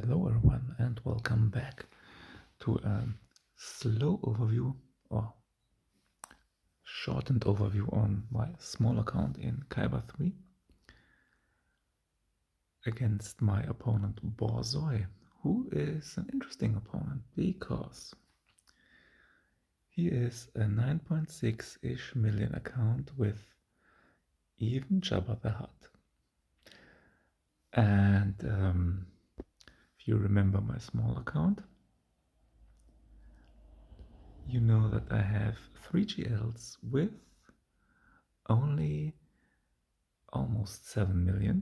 Hello everyone and welcome back to a slow overview or shortened overview on my small account in Kaiba 3 against my opponent Borzoi, who is an interesting opponent because he is a 9.6-ish million account with even Jabba the Hutt. And if you remember my small account, you know that I have 3 GLs with only almost 7 million.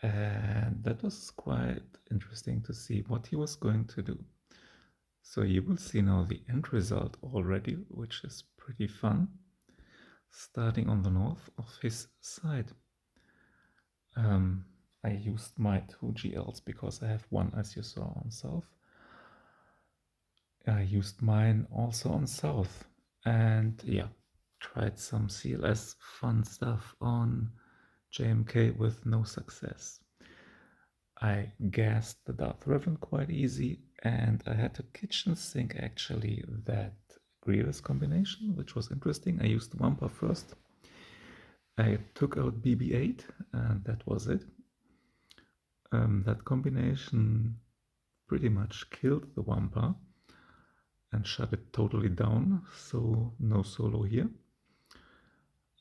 And that was quite interesting to see what he was going to do. So you will see now the end result already, which is pretty fun, starting on the north of his side. I used my 2 GLs because I have one, as you saw, on south. I used mine also on south, and yeah, tried some CLS fun stuff on JMK with no success. I gassed the Darth Revan quite easy, and I had to kitchen sink actually that Grievous combination, which was interesting. I used Wampa first. I took out BB-8, and that was it. That combination pretty much killed the Wampa and shut it totally down, so no solo here.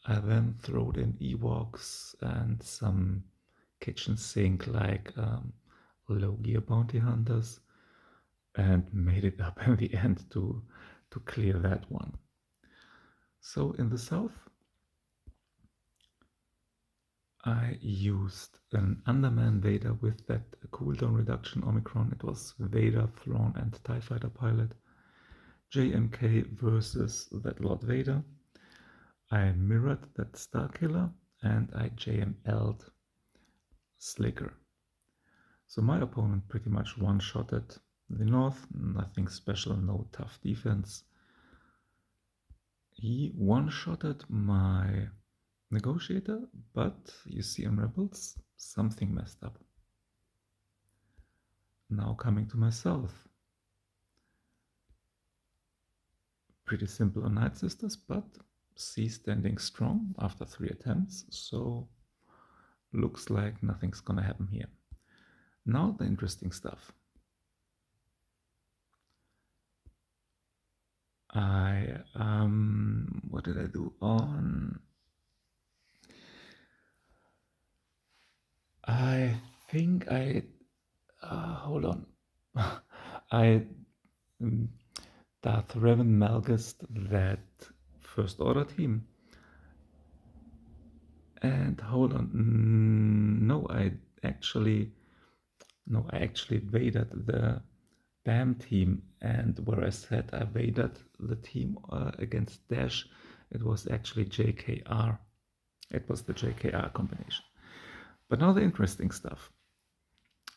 I then throwed in Ewoks and some kitchen sink like low gear bounty hunters and made it up in the end to clear that one. So in the south I used an Underman Vader with that cooldown reduction Omicron. It was Vader, Thrawn and TIE Fighter pilot. JMK versus that Lord Vader. I mirrored that Starkiller and I JML'd Slicker. So my opponent pretty much one-shotted the north, nothing special, no tough defense. He one-shotted my negotiator, but you see in Rebels, something messed up. Now coming to my south. Pretty simple on Night Sisters, but C standing strong after 3 attempts, so looks like nothing's gonna happen here. Now the interesting stuff. What did I do on? I think I, hold on. I Darth Revan Malgust that First Order team. And hold on, no, I actually vaded the BAM team, and where I said I vaded the team against Dash, it was actually JKR. It was the JKR combination. But now the interesting stuff.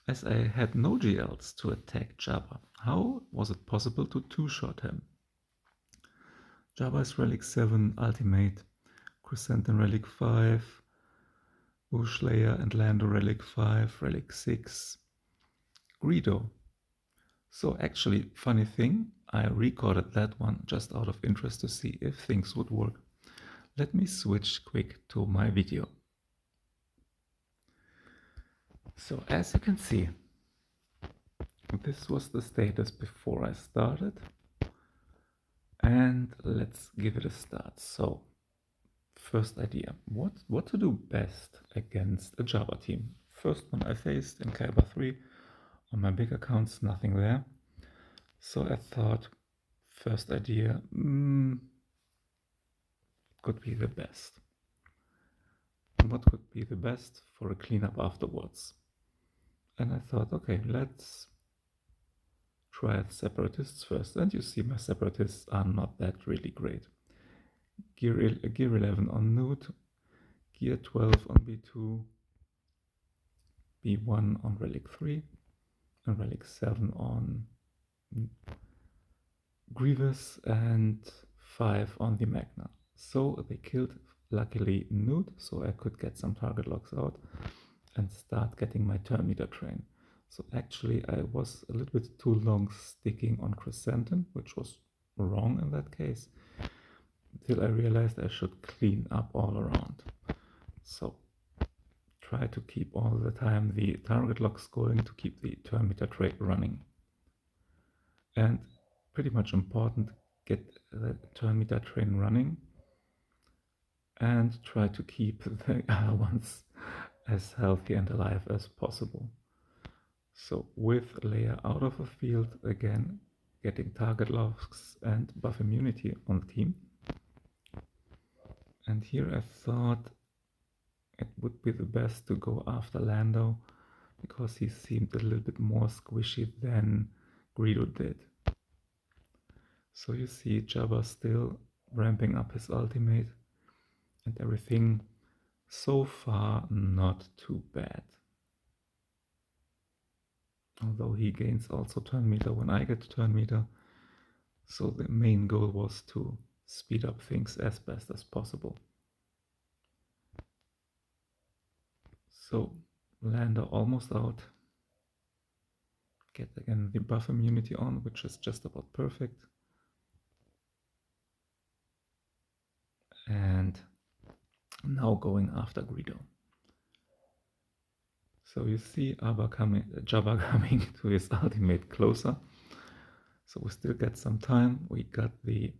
As I had no GLs to attack Jabba, how was it possible to two-shot him? Jabba's Relic 7 Ultimate, Chrysanthemum Relic 5, Bushleia and Lando Relic 5, Relic 6, Greedo. So actually, funny thing, I recorded that one just out of interest to see if things would work. Let me switch quick to my video. So as you can see, this was the status before I started. And let's give it a start. So, first idea, what to do best against a Jabba team. First one I faced in Kaiba 3. On my big accounts, nothing there. So I thought, first idea, could be the best. And what could be the best for a cleanup afterwards? And I thought, okay, let's try Separatists first. And you see my Separatists are not that really great. Gear 11 on Newt, Gear 12 on B2, B1 on Relic 3, and Relic 7 on Grievous, and 5 on the Magna. So they killed, luckily, Newt, so I could get some target locks out. and start getting my turn meter train. So actually I was a little bit too long sticking on Chrysanthemum, which was wrong in that case, until I realized I should clean up all around. So try to keep all the time the target locks going to keep the turn meter train running. And pretty much important, get the turn meter train running and try to keep the other ones as healthy and alive as possible. So with layer out of the field, again, getting target locks and buff immunity on the team. And here I thought it would be the best to go after Lando because he seemed a little bit more squishy than Greedo did. So you see Jabba still ramping up his ultimate and everything so far not too bad. Although he gains also turn meter when I get turn meter. So the main goal was to speed up things as best as possible. So Lando almost out. Get again the buff immunity on, which is just about perfect. And now going after Greedo. So you see Jabba coming to his ultimate closer. So we still get some time. We got the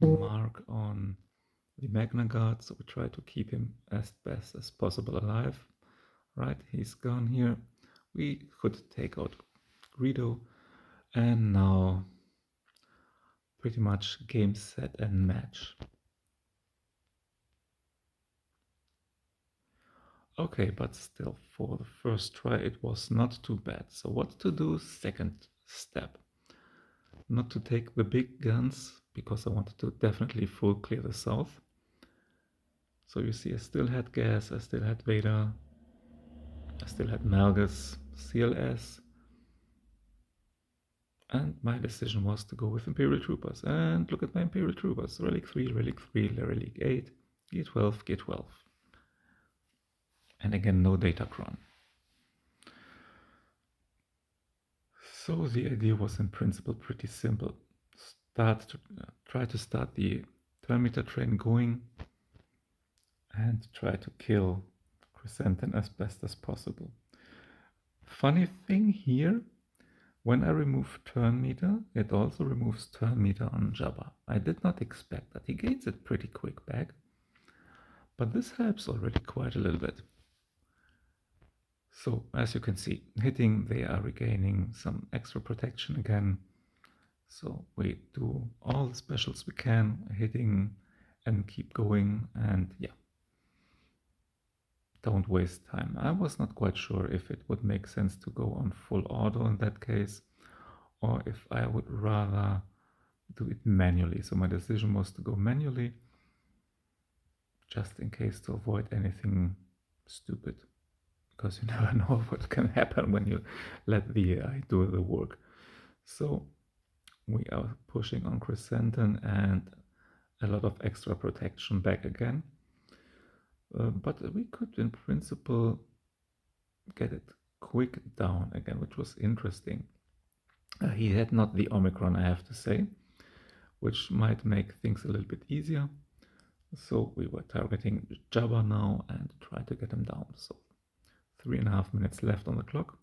mark on the Magna Guard, so we try to keep him as best as possible alive. Right, he's gone here. We could take out Greedo, and now pretty much game, set, and match. Okay, but still, for the first try, it was not too bad. So what to do? Second step. Not to take the big guns, because I wanted to definitely full clear the south. So you see I still had Gas, I still had Vader, I still had Malgus, CLS, and my decision was to go with Imperial Troopers. And look at my Imperial Troopers, Relic 3, Relic 3, Relic 8, G12, G12. And again, no Datacron. So the idea was in principle pretty simple. Try to start the turn meter train going and try to kill Chrysanthemum as best as possible. Funny thing here, when I remove turn meter, it also removes turn meter on Jabba. I did not expect that. He gains it pretty quick back, but this helps already quite a little bit. So as you can see, hitting, they are regaining some extra protection again. So we do all the specials we can, hitting and keep going, and yeah. Don't waste time. I was not quite sure if it would make sense to go on full auto in that case, or if I would rather do it manually. So my decision was to go manually, just in case to avoid anything stupid, because you never know what can happen when you let the AI do the work. So we are pushing on Chrysanthemum and a lot of extra protection back again. But we could in principle get it quick down again, which was interesting. He had not the Omicron, I have to say, which might make things a little bit easier. So we were targeting Jabba now and try to get him down. So 3.5 minutes left on the clock.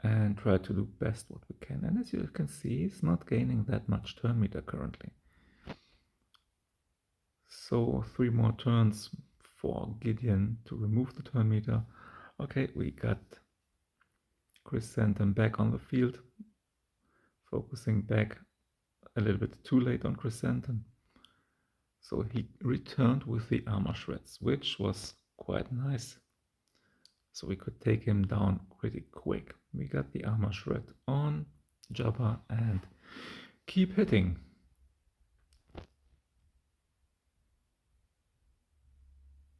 And try to do best what we can. And as you can see, he's not gaining that much turn meter currently. So 3 more turns for Gideon to remove the turn meter. Okay, we got Chrysanthemum back on the field, focusing back a little bit too late on Chrysanthemum. So he returned with the armor shreds, which was quite nice. So we could take him down pretty quick. We got the armor shred on Jabba and keep hitting.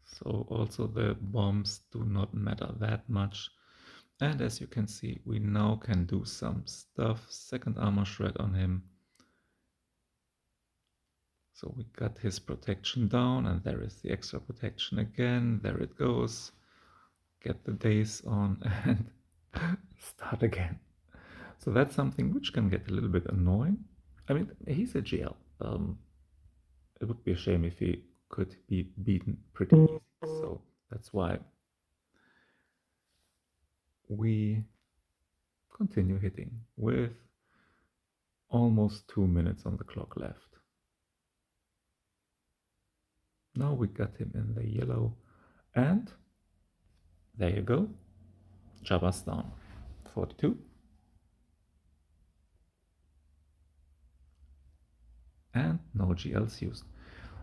So also the bombs do not matter that much. And as you can see, we now can do some stuff. Second armor shred on him. So we got his protection down, and there is the extra protection again. There it goes. Get the days on and start again. So that's something which can get a little bit annoying. I mean, he's a GL. It would be a shame if he could be beaten pretty easy. So that's why we continue hitting with almost 2 minutes on the clock left. Now we got him in the yellow, and there you go. Jabba's down. 42. And no GLs used.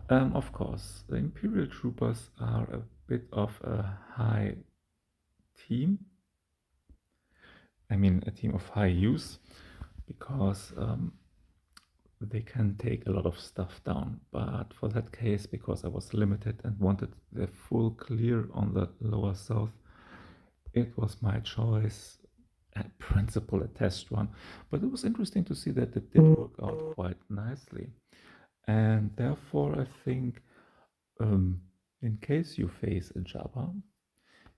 Of course, the Imperial Troopers are a bit of a high team. I mean, a team of high use, because they can take a lot of stuff down. But for that case, because I was limited and wanted the full clear on the lower south, it was my choice. At principle, a test run. But it was interesting to see that it did work out quite nicely. And therefore, I think in case you face a Jabba,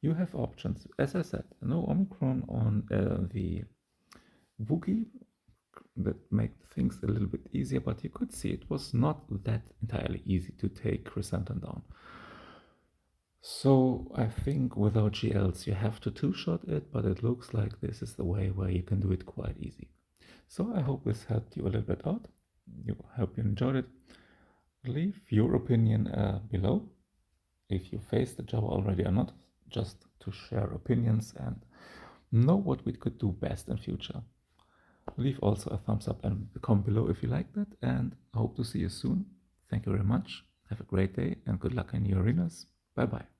you have options. As I said, no Omicron on the Wookie, that make things a little bit easier, but you could see it was not that entirely easy to take Chrysanthemum down. So I think without GLs you have to two-shot it, but it looks like this is the way where you can do it quite easy. So I hope this helped you a little bit out. I hope you enjoyed it. Leave your opinion below, if you faced the Jabba already or not, just to share opinions and know what we could do best in future. Leave also a thumbs up and comment below if you like that, and I hope to see you soon. Thank you very much. Have a great day and good luck in your arenas. Bye bye.